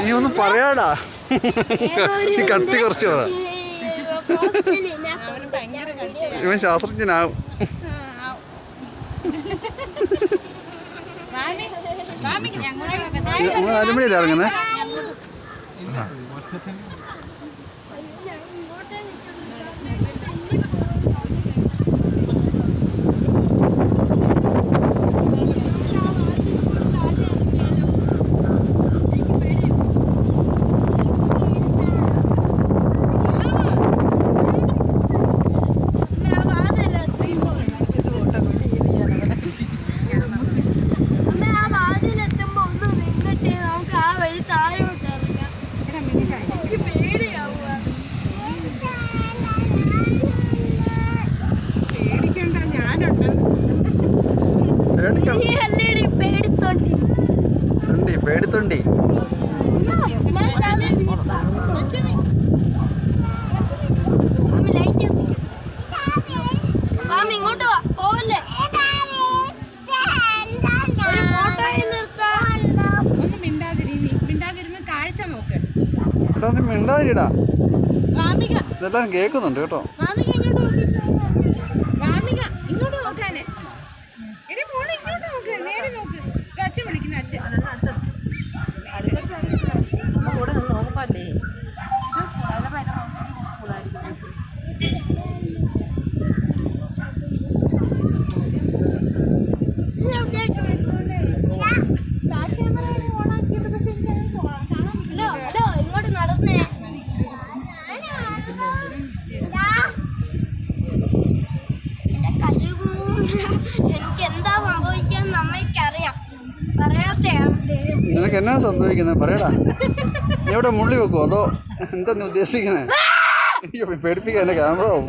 നീ ഒന്ന് പറയാടാ, കട്ടി കുറച്ച് പറ. ഇവൻ ശാസ്ത്രജ്ഞനാവും. നമ്മൾ 4 മണിയല്ലേ ഇറങ്ങുന്നത്? പേടിത്തൊണ്ടി മിണ്ടാതിരിടാ, ഇതെല്ലാം കേൾക്കുന്നുണ്ട് കേട്ടോ. നിനക്ക് എന്നാണ് സംഭവിക്കുന്നത് പറയടാ. നീ ഇവിടെ മുള്ളി വെക്കുമോ അതോ എന്താ നീ ഉദ്ദേശിക്കുന്നത്? പേടിപ്പിക്കാൻ എൻ്റെ ക്യാമറ ആവും.